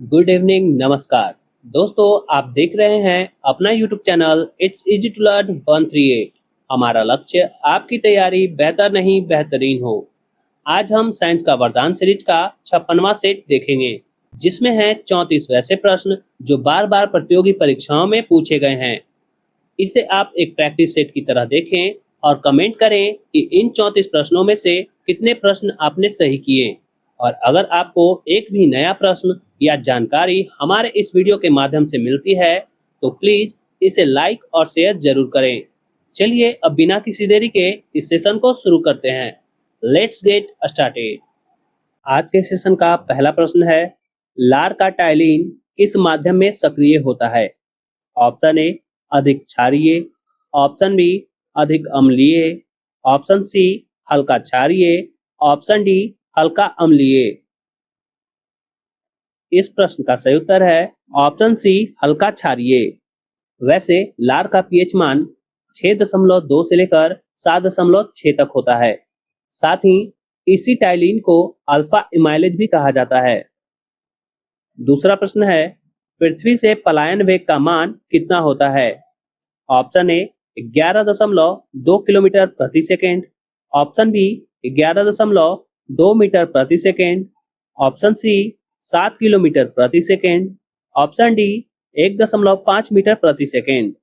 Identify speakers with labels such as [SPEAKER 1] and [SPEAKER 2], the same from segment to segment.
[SPEAKER 1] Good evening, नमस्कार दोस्तों। आप देख रहे हैं अपना YouTube channel it's easy to learn 138। हमारा लक्ष्य आपकी तैयारी बेहतर नहीं बेहतरीन हो। आज हम साइंस का वरदान सीरीज का 56वां सेट देखेंगे, जिसमें हैं 34 वैसे प्रश्न जो बार बार प्रतियोगी परीक्षाओं में पूछे गए हैं। इसे आप एक प्रैक्टिस सेट की तरह देखें और कमेंट करें कि इन 34 प्रश्नों में से कितने प्रश्न आपने सही किए। और अगर आपको एक भी नया प्रश्न या जानकारी हमारे इस वीडियो के माध्यम से मिलती है तो प्लीज इसे लाइक और शेयर जरूर करें। चलिए अब बिना किसी देरी के इस सेशन को शुरू करते हैं। Let's get started. आज के सेशन का पहला प्रश्न है, लार का टाइलिन किस माध्यम में सक्रिय होता है? ऑप्शन ए अधिक क्षारीय, ऑप्शन बी अधिक अम्लीय, ऑप्शन सी हल्का क्षारीय, ऑप्शन डी हल्का अम्लीय। इस प्रश्न का सही उत्तर है ऑप्शन सी हल्का क्षारीय। वैसे लार का पीएच मान 6.2 से लेकर 7.6 तक होता है। साथ ही इसी टाइलिन को अल्फा इमाइलेज भी कहा जाता है। दूसरा प्रश्न है, पृथ्वी से पलायन वेग का मान कितना होता है? ऑप्शन ए 11.2 किलोमीटर प्रति सेकेंड, ऑप्शन बी 11.2 मीटर प्रति सेकेंड, ऑप्शन सी 7 किलोमीटर प्रति सेकेंड, ऑप्शन डी 1.5 मीटर प्रति सेकेंड।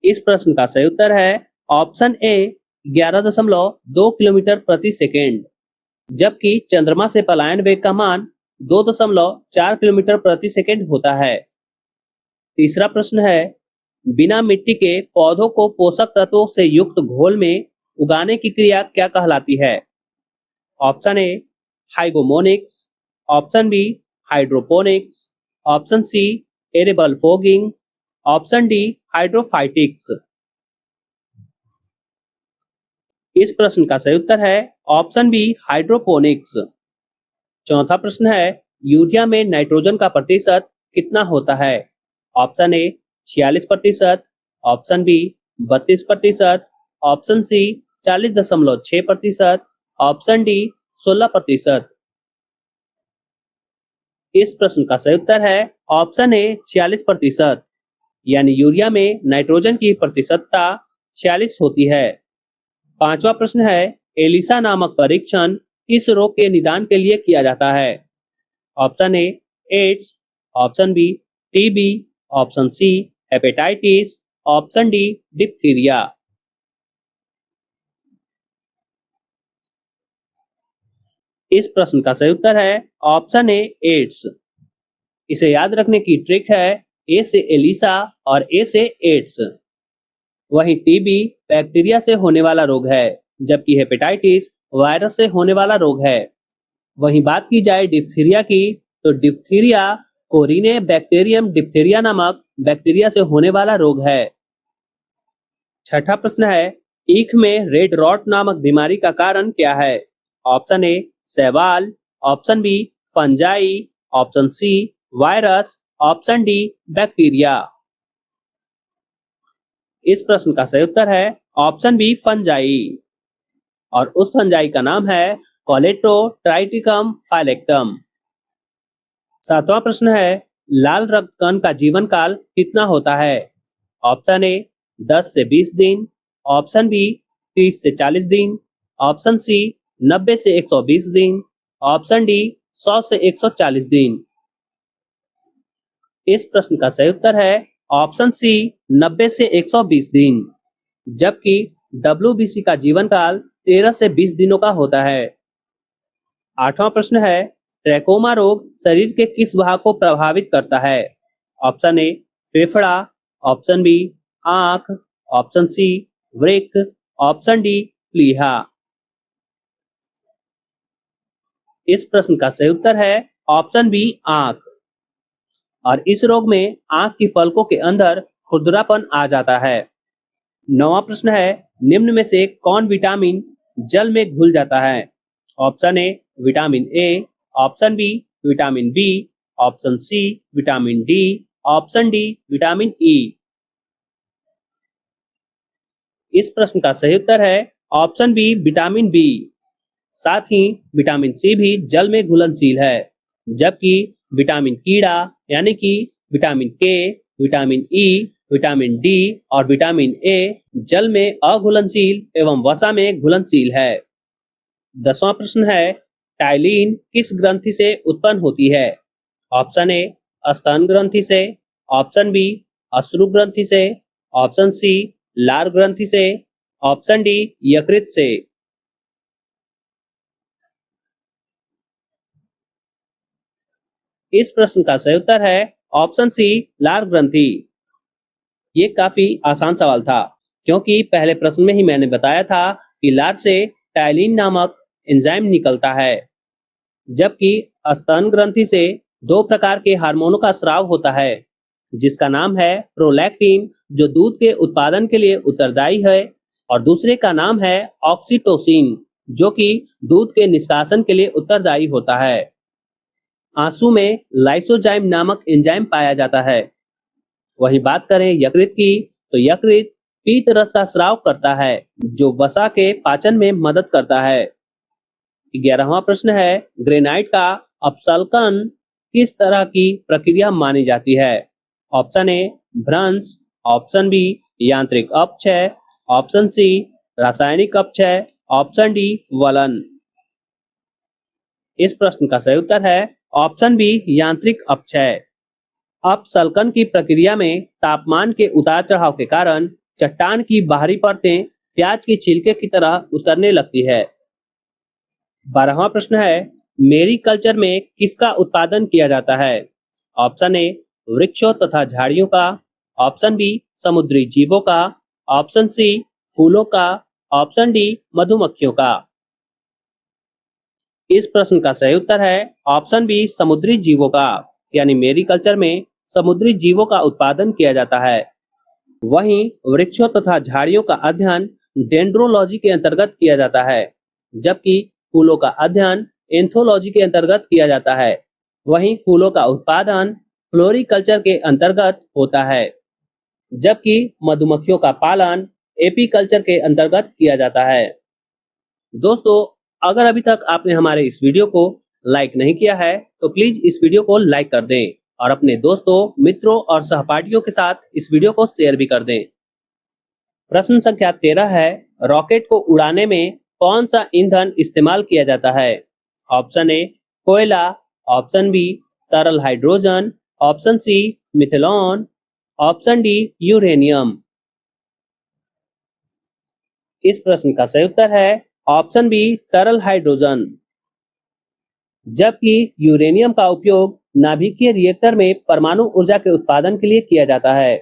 [SPEAKER 1] इस प्रश्न का सही उत्तर है ऑप्शन ए 11.2 किलोमीटर प्रति सेकेंड, जबकि चंद्रमा से पलायन वेग का मान 2.4 किलोमीटर प्रति सेकेंड होता है। तीसरा प्रश्न है, बिना मिट्टी के पौधों को पोषक तत्वों से युक्त घोल में उगाने की क्रिया क्या कहलाती है? ऑप्शन ए हाइगोमोनिक्स, option B hydroponics, option C एरेबल फोगिंग, ऑप्शन डी हाइड्रोफाइटिक्स। इस प्रश्न का सही उत्तर है ऑप्शन बी हाइड्रोपोनिक्स। चौथा प्रश्न है, यूरिया में नाइट्रोजन का प्रतिशत कितना होता है? Option A 46%, option B 32%, option C 40.6%, option D 16%। इस प्रश्न का सही उत्तर है ऑप्शन ए 46%, यानी यूरिया में नाइट्रोजन की प्रतिशतता 46 होती है। पांचवा प्रश्न है, एलिसा नामक परीक्षण किस रोग के निदान के लिए किया जाता है? Option A AIDS, option B TB, option C hepatitis, option D diphtheria. इस प्रश्न का सही उत्तर है ऑप्शन ए एड्स। इसे याद रखने की ट्रिक है, ए से एलिसा और ए से एड्स। वहीं टीबी बैक्टीरिया से होने वाला रोग है, जबकि हेपेटाइटिस वायरस से होने वाला रोग है। वहीं बात की जाए डिप्थीरिया की, तो डिप्थीरिया कोरिने बैक्टीरियम डिप्थीरिया नामक बैक्टीरिया से होने वाला रोग है। छठा प्रश्न है, ईख में रेड रॉट नामक बीमारी का कारण क्या है? ऑप्शन ए शैवाल, option B fungi, option C virus, option D bacteria. इस प्रश्न का सही उत्तर है ऑप्शन बी फंजाई, और उस फंजाई का नाम है कोलेटोट्राइटिकम फाइलेक्टम। सातवां प्रश्न है, लाल रक्त कण का जीवन काल कितना होता है? ऑप्शन ए 10 से 20 दिन, ऑप्शन बी 30 से 40 दिन, ऑप्शन सी 90 से 120 दिन, ऑप्शन डी 100 से 140 दिन। इस प्रश्न का सही उत्तर है ऑप्शन सी 90 से 120 दिन, जबकि WBC का जीवन काल 13 से 20 दिनों का होता है। आठवां प्रश्न है, ट्रैकोमा रोग शरीर के किस भाग को प्रभावित करता है? ऑप्शन ए फेफड़ा, ऑप्शन बी आंख, ऑप्शन सी वृक्क, ऑप्शन डी प्लीहा। इस प्रश्न का सही उत्तर है ऑप्शन बी आंख, और इस रोग में आंख की पलकों के अंदर खुरदरापन आ जाता है। नौवां प्रश्न है, निम्न में से कौन विटामिन जल में घुल जाता है? Option A vitamin A, option B vitamin B, option C vitamin D, option D vitamin E. इस प्रश्न का सही उत्तर है ऑप्शन बी विटामिन बी। साथ ही विटामिन सी भी जल में घुलनशील है। जबकि विटामिन कीड़ा यानी कि विटामिन के, विटामिन ई, विटामिन डी और विटामिन ए जल में अघुलनशील एवं वसा में घुलनशील है। 10वां प्रश्न है, टाइलिन किस ग्रंथि से उत्पन्न होती है? ऑप्शन ए स्तन ग्रंथि से, ऑप्शन बी अश्रु ग्रंथि से, ऑप्शन सी लार ग्रंथि से, ऑप्शन डी यकृत से। इस प्रश्न का सही उत्तर है ऑप्शन सी लार ग्रंथि। ये काफी आसान सवाल था, क्योंकि पहले प्रश्न में ही मैंने बताया था कि लार से टाइलिन नामक एंजाइम निकलता है, जबकि स्तन ग्रंथि से दो प्रकार के हार्मोनों का स्राव होता है, जिसका नाम है प्रोलैक्टिन जो दूध के उत्पादन के लिए उत्तरदायी है, और दूसरे का नाम है ऑक्सीटोसिन जो कि दूध के निष्कासन के लिए उत्तरदायी होता है। आंसू में लाइसोजाइम नामक एंजाइम पाया जाता है। वहीं बात करें यकृत की, तो यकृत पीत रस का स्राव करता है जो वसा के पाचन में मदद करता है। 11वां प्रश्न है, ग्रेनाइट का अपसल्कन किस तरह की प्रक्रिया मानी जाती है? ऑप्शन ए भ्रंश, ऑप्शन बी यांत्रिक अपक्षय, ऑप्शन सी रासायनिक अपक्षय, ऑप्शन डी वलन। इस प्रश्न का सही उत्तर है ऑप्शन बी यांत्रिक अपक्षय। अपसल्कन की प्रक्रिया में तापमान के उतार चढ़ाव के कारण चट्टान की बाहरी परतें प्याज के छिलके की तरह उतरने लगती है। 12वां प्रश्न है, मेरी कल्चर में किसका उत्पादन किया जाता है? ऑप्शन ए वृक्षों तथा झाड़ियों का, ऑप्शन बी समुद्री जीवों का, ऑप्शन सी फूलों का, ऑप्शन डी मधुमक्खियों का। इस प्रश्न का सही उत्तर है ऑप्शन बी समुद्री जीवों का, यानी मेरी कल्चर में समुद्री जीवों का उत्पादन किया जाता है। वहीं वृक्षों तथा झाड़ियों का अध्ययन डेंड्रोलॉजी के अंतर्गत किया जाता है, जबकि फूलों का अध्ययन एंथोलॉजी के अंतर्गत किया जाता है। वहीं फूलों का उत्पादन फ्लोरिकल्चर के अंतर्गत होता है, जबकि मधुमक्खियों का पालन एपीकल्चर के अंतर्गत किया जाता है। दोस्तों, अगर अभी तक आपने हमारे इस वीडियो को लाइक नहीं किया है तो प्लीज इस वीडियो को लाइक कर दें और अपने दोस्तों, मित्रों और सहपाठियों के साथ इस वीडियो को शेयर भी कर दें। प्रश्न संख्या 13 है, रॉकेट को उड़ाने में कौन सा ईंधन इस्तेमाल किया जाता है? ऑप्शन ए कोयला, ऑप्शन बी तरल hydrogen, option C methanol, option D uranium. इस प्रश्न का सही उत्तर है ऑप्शन बी तरल हाइड्रोजन, जबकि यूरेनियम का उपयोग नाभिकीय रिएक्टर में परमाणु ऊर्जा के उत्पादन के लिए किया जाता है।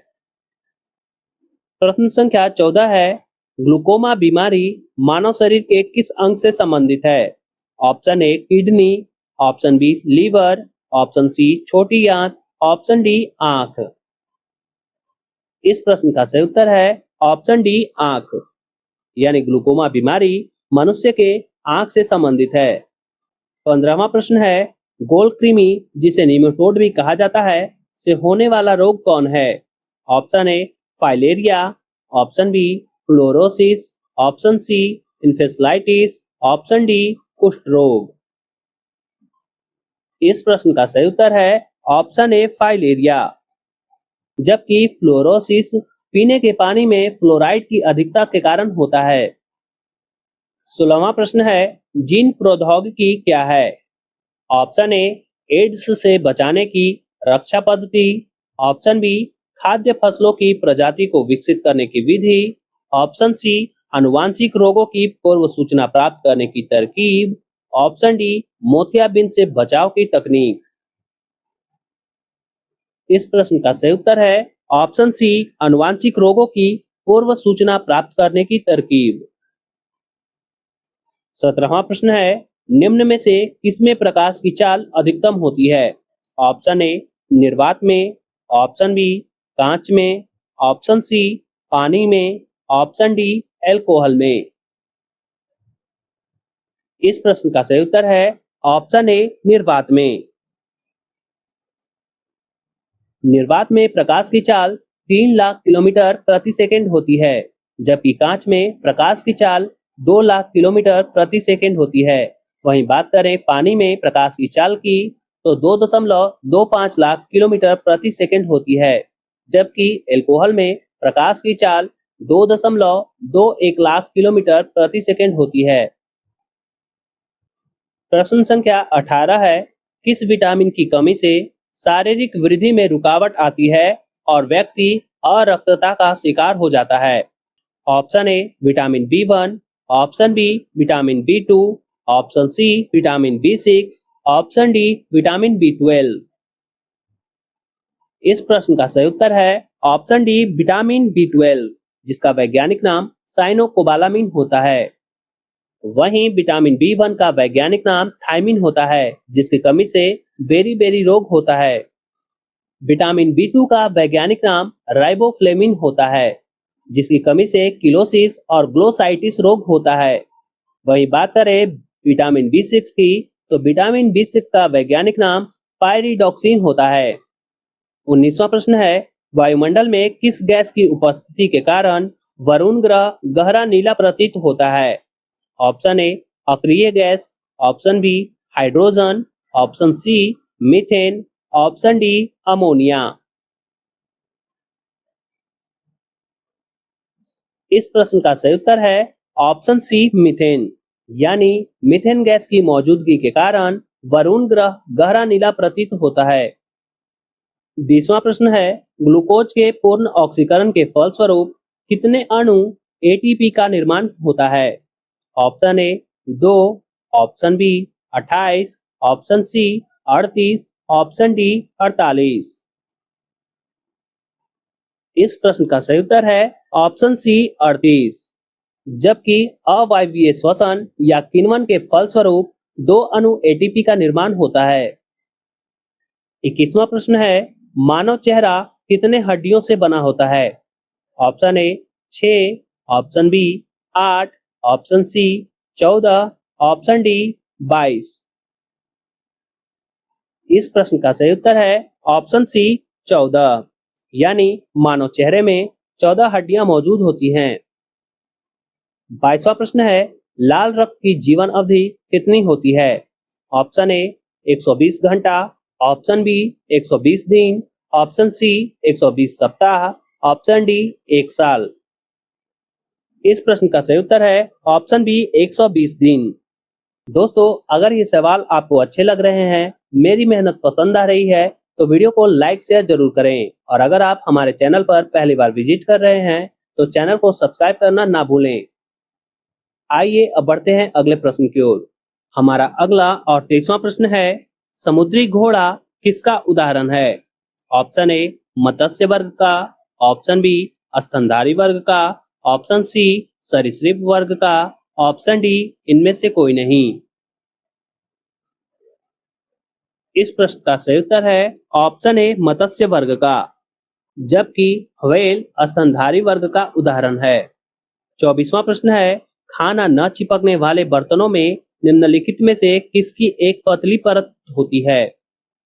[SPEAKER 1] प्रश्न संख्या 14 है, ग्लूकोमा बीमारी मानव शरीर के किस अंग से संबंधित है? Option A kidney, option B liver, option C छोटी आंत, ऑप्शन डी आंख। इस प्रश्न का सही उत्तर है ऑप्शन डी आंख, यानी ग्लूकोमा बीमारी मनुष्य के आंख से संबंधित है। 15वां प्रश्न है, गोल कृमि जिसे नीमेटोड भी कहा जाता है से होने वाला रोग कौन है? Option A filaria, option B fluorosis, option C इन्फेस्टलाइटिस, ऑप्शन डी कुष्ठ रोग। इस प्रश्न का सही उत्तर है ऑप्शन ए फाइलेरिया, जबकि फ्लोरोसिस पीने के पानी में फ्लोराइड की अधिकता के कारण होता है। 16वां प्रश्न है, जीन प्रौद्योगिकी क्या है? ऑप्शन ए एड्स से बचाने की रक्षा पद्धति, ऑप्शन बी खाद्य फसलों की प्रजाति को विकसित करने की विधि, ऑप्शन सी आनुवांशिक रोगों की पूर्व सूचना प्राप्त करने की तरकीब, ऑप्शन डी मोतियाबिंद से बचाव की तकनीक। इस प्रश्न का सही उत्तर है ऑप्शन सी आनुवांशिक रोगों की पूर्व सूचना प्राप्त करने की तरकीब। 17वां प्रश्न है, निम्न में से किसमें प्रकाश की चाल अधिकतम होती है? ऑप्शन ए निर्वात में, ऑप्शन बी कांच में, ऑप्शन सी पानी में, ऑप्शन डी एल्कोहल में। इस प्रश्न का सही उत्तर है ऑप्शन ए निर्वात में। निर्वात में प्रकाश की चाल 3 लाख किलोमीटर प्रति सेकंड होती है, जबकि कांच में प्रकाश की चाल 2 लाख किलोमीटर प्रति सेकंड होती है। वहीं बात करें पानी में प्रकाश की चाल की, तो 2.25 लाख किलोमीटर प्रति सेकंड होती है, जबकि अल्कोहल में प्रकाश की चाल 2.21 लाख किलोमीटर प्रति सेकंड होती है। प्रश्न संख्या 18 है, किस विटामिन की कमी से शारीरिक वृद्धि में रुकावट आती है और व्यक्ति अरक्तता का शिकार हो जाता है? Option A vitamin B1, option B vitamin B2, option C vitamin B6, option D vitamin B12। इस प्रश्न का सही उत्तर है ऑप्शन डी विटामिन B12, जिसका वैज्ञानिक नाम साइनोकोबालामिन होता है। वहीं विटामिन B1 का वैज्ञानिक नाम थायमिन होता है, जिसकी कमी से बेरी-बेरी रोग होता है। विटामिन B2 का वैज्ञानिक नाम राइबोफ्लेविन होता है, जिसकी कमी से किलोसिस और ग्लोसाइटिस रोग होता है। वहीं बात करें विटामिन B6 की, तो विटामिन B6 का वैज्ञानिक नाम पायरिडॉक्सिन होता है। 19वां प्रश्न है, वायुमंडल में किस गैस की उपस्थिति के कारण वरुण ग्रह गहरा नीला प्रतीत होता है? ऑप्शन ए अक्रिय gas, option B hydrogen, option C methane, option D ammonia. इस प्रश्न का सही उत्तर है ऑप्शन सी मीथेन, यानी मीथेन गैस की मौजूदगी के कारण वरुण ग्रह गहरा नीला प्रतीत होता है। 20वां प्रश्न है, ग्लूकोज के पूर्ण ऑक्सीकरण के फलस्वरूप कितने अणु एटीपी का निर्माण होता है? Option A 2, option B 28, option C 38, option D 48। इस प्रश्न का सही उत्तर है ऑप्शन सी 38, जबकि अवायवीय श्वसन या किण्वन के फलस्वरूप 2 अणु एटीपी का निर्माण होता है। 21वां प्रश्न है, मानव चेहरा कितने हड्डियों से बना होता है? Option A 6, option B 8, option C 14, option D 22। इस प्रश्न का सही उत्तर है ऑप्शन सी 14, यानी मानव चेहरे में 14 हड्डियां मौजूद होती हैं। 22वां प्रश्न है, लाल रक्त की जीवन अवधि कितनी होती है? ऑप्शन ए 120 घंटा, ऑप्शन बी 120 दिन, ऑप्शन सी 120 सप्ताह, ऑप्शन डी 1 साल। इस प्रश्न का सही उत्तर है ऑप्शन बी 120 दिन। दोस्तों, अगर ये सवाल आपको अच्छे लग रहे हैं, मेरी मेहनत पसंद आ रही है, तो वीडियो को लाइक शेयर जरूर करें। और अगर आप हमारे चैनल पर पहली बार विजिट कर रहे हैं, तो चैनल को सब्सक्राइब करना ना भूलें। आइए अब बढ़ते हैं अगले प्रश्न की ओर। हमारा अगला और 23वां प्रश्न है, समुद्री घोड़ा किसका उदाहरण है? ऑप्शन ए मत्स्य वर्ग का, ऑप्शन बी स्तनधारी वर्ग का, ऑप्शन सी सरीसृप वर्ग का, ऑप्शन डी इनमें से कोई नहीं। इस प्रश्न का सही उत्तर है ऑप्शन ए मत्स्य वर्ग का, जबकि व्हेल स्तनधारी वर्ग का उदाहरण है। 24वां प्रश्न है, खाना न चिपकने वाले बर्तनों में निम्नलिखित में से किसकी एक पतली परत होती है?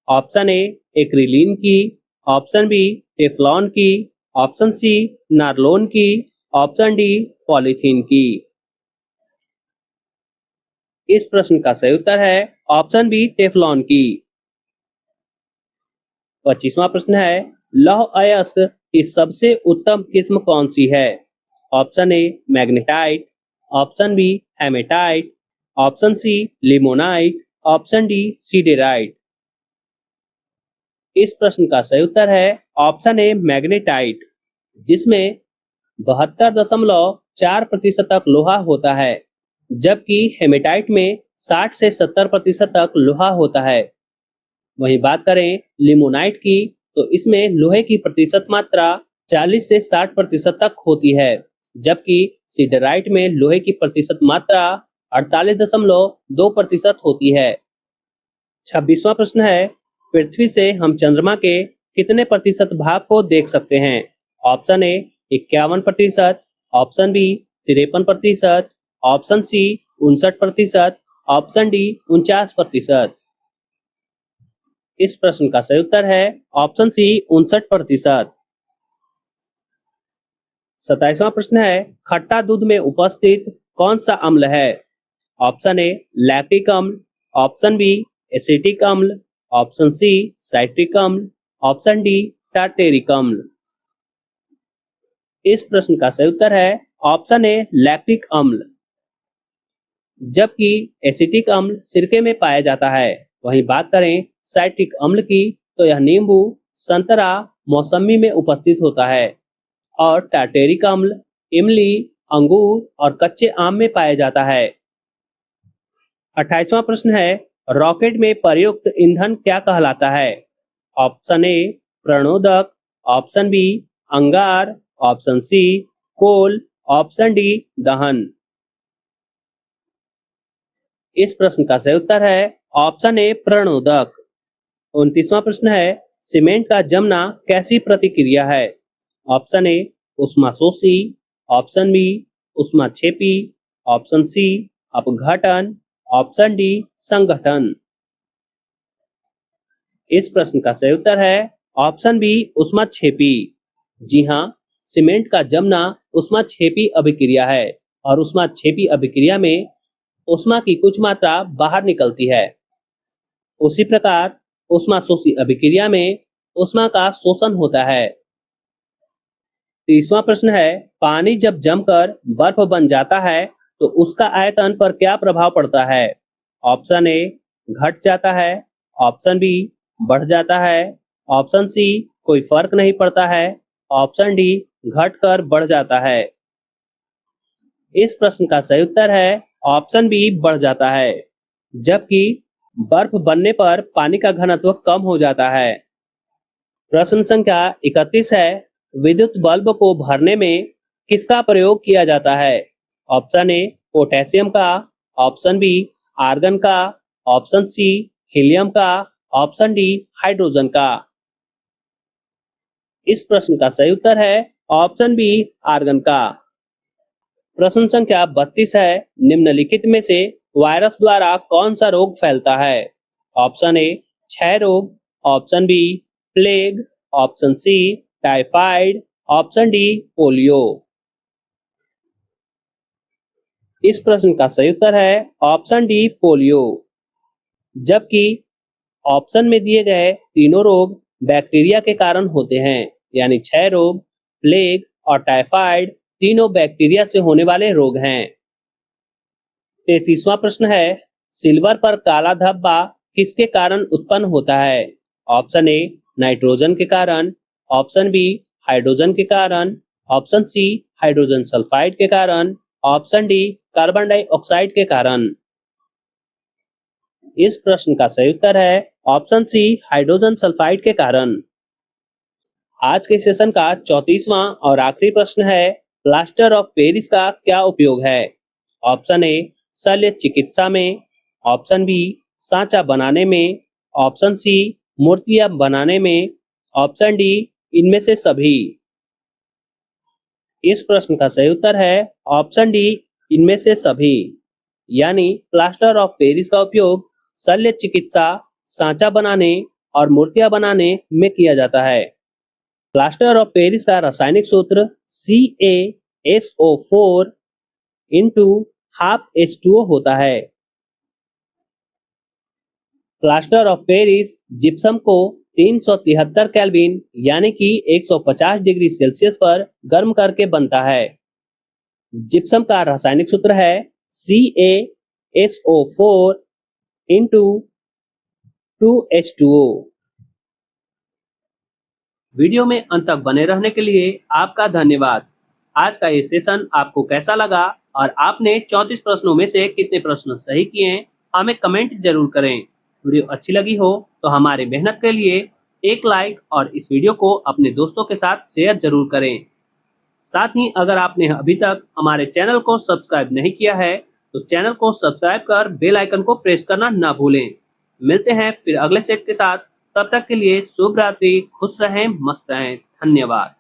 [SPEAKER 1] ऑप्शन ए एक्रिलीन की, ऑप्शन बी टेफ्लॉन की, ऑप्शन सी नार्लोन की, ऑप्शन डी पॉलीथीन की। इस प्रश्न का सही उत्तर है ऑप्शन बी टेफ्लॉन की। 25वां प्रश्न है, लौह अयस्क की सबसे उत्तम किस्म कौन सी है? Option A magnetite, option B hematite, option C limonite, option D siderite. इस प्रश्न का सही उत्तर है ऑप्शन ए मैग्नेटाइट, जिसमें 72.4% तक लोहा होता है, जबकि हेमेटाइट में 60 से 70% तक लोहा होता है। वहीं बात करें लिमोनाइट की, तो इसमें लोहे की प्रतिशत मात्रा 40 से 60% तक होती है, जबकि सीडेराइट में लोहे की प्रतिशत मात्रा 48.2% होती है। 26वां प्रश्न है, पृथ्वी से हम चंद्रमा के कितने प्रतिशत भाग को देख सकते हैं? Option A 51%, option B 53%, option C 59%, option D 49%। इस प्रश्न का सही उत्तर है ऑप्शन सी 59%। 27वां प्रश्न है, खट्टा दूध में उपस्थित कौन सा अम्ल है? ऑप्शन ए लैक्टिक अम्ल, ऑप्शन बी एसिटिक अम्ल, ऑप्शन सी साइट्रिक अम्ल, ऑप्शन डी टार्टेरिक अम्ल। इस प्रश्न का सही उत्तर है ऑप्शन ए लैक्टिक अम्ल। जबकि एसिटिक अम्ल सिरके में पाया जाता है, वहीं बात करें साइट्रिक अम्ल की तो यह नींबू, संतरा, मौसमी में उपस्थित होता है और टार्टेरिक अम्ल इमली, अंगूर और कच्चे आम में पाया जाता है। 28वां प्रश्न है रॉकेट में प्रयुक्त ईंधन क्या कहलाता है? ऑप्शन ए प्रणोदक, ऑप्शन बी अंगार, ऑप्शन सी कोल, ऑप्शन डी दहन। इस प्रश्न का सही उत्तर है ऑप्शन ए प्रणोदक। 29वां प्रश्न है सीमेंट का जमना कैसी प्रतिक्रिया है? ऑप्शन ए ऊष्माशोषी, ऑप्शन बी ऊष्माक्षेपी, ऑप्शन सी अपघटन, ऑप्शन डी संघटन। इस प्रश्न का सही उत्तर है ऑप्शन बी ऊष्माक्षेपी। जी हाँ, सीमेंट का जमना ऊष्माक्षेपी अभिक्रिया है और ऊष्माक्षेपी अभिक्रिया में ऊष्मा की कुछ मात्रा बाहर निकलती है। उसी प्रकार ऊष्माशोषी अभिक्रिया में ऊष्मा का शोषण होता है। 30वां प्रश्न है पानी जब जमकर बर्फ बन जाता है तो उसका आयतन पर क्या प्रभाव पड़ता है? ऑप्शन ए घट जाता है, ऑप्शन बी बढ़ जाता है, ऑप्शन सी कोई फर्क नहीं पड़ता है, ऑप्शन डी घटकर बढ़ जाता है। इस प्रश्न का सही उत्तर है ऑप्शन बी बढ़ जाता है। जबकि बर्फ बनने पर पानी का घनत्व कम हो जाता है। प्रश्न संख्या 31 है विद्युत बल्ब को भरने में किसका प्रयोग किया जाता है? ऑप्शन ए पोटेशियम का, ऑप्शन बी आर्गन का, ऑप्शन सी हीलियम का, ऑप्शन डी हाइड्रोजन का। इस प्रश्न का सही उत्तर है ऑप्शन बी आर्गन का। प्रश्न संख्या 32 है निम्नलिखित में से वायरस द्वारा कौन सा रोग फैलता है? ऑप्शन ए क्षय रोग, option B plague, option C typhoid, option D polio. इस प्रश्न का सही उत्तर है ऑप्शन डी पोलियो। जबकि ऑप्शन में दिए गए तीनों रोग बैक्टीरिया के कारण होते हैं, यानी क्षय रोग, प्लेग और टाइफाइड तीनों बैक्टीरिया से होने वाले रोग हैं। 33वां प्रश्न है सिल्वर पर काला धब्बा किसके कारण उत्पन्न होता है? ऑप्शन ए नाइट्रोजन के कारण, ऑप्शन बी हाइड्रोजन के कारण, ऑप्शन सी हाइड्रोजन सल्फाइड के कारण, ऑप्शन डी कार्बन डाइऑक्साइड के कारण। इस प्रश्न का सही उत्तर है ऑप्शन सी हाइड्रोजन सल्फाइड के कारण। आज के सेशन का 34वां और आखिरी प्रश्न है प्लास्टर ऑफ पेरिस का क्या उपयोग है? ऑप्शन ए शल्य चिकित्सा में, ऑप्शन बी सांचा बनाने में, ऑप्शन सी मूर्तियां बनाने में, ऑप्शन डी इनमें से सभी। इस प्रश्न का सही उत्तर है ऑप्शन डी इनमें से सभी। यानी प्लास्टर ऑफ पेरिस का उपयोग शल्य चिकित्सा, सांचा बनाने और मूर्तियां बनाने में किया जाता है। प्लास्टर ऑफ पेरिस का रासायनिक सूत्र CaSO4 इंटू हाफ H2O होता है। प्लास्टर ऑफ पेरिस जिप्सम को 373 केल्विन यानी कि 150 डिग्री सेल्सियस पर गर्म करके बनता है। जिप्सम का रासायनिक सूत्र है CaSO4 इंटू 2H2O। वीडियो में अंत तक बने रहने के लिए आपका धन्यवाद। आज का ये सेशन आपको कैसा लगा और आपने 34 प्रश्नों में से कितने प्रश्न सही किए हैं हमें कमेंट जरूर करें। वीडियो अच्छी लगी हो तो हमारी मेहनत के लिए एक लाइक और इस वीडियो को अपने दोस्तों के साथ शेयर जरूर करें। साथ ही अगर आपने अभी तक हमारे चैनल को सब्सक्राइब नहीं किया है तो चैनल को सब्सक्राइब कर बेल आइकन को प्रेस करना ना भूलें। मिलते हैं फिर अगले सेट के साथ, तब तक के लिए शुभ रात्रि, खुश रहें, मस्त रहें, धन्यवाद।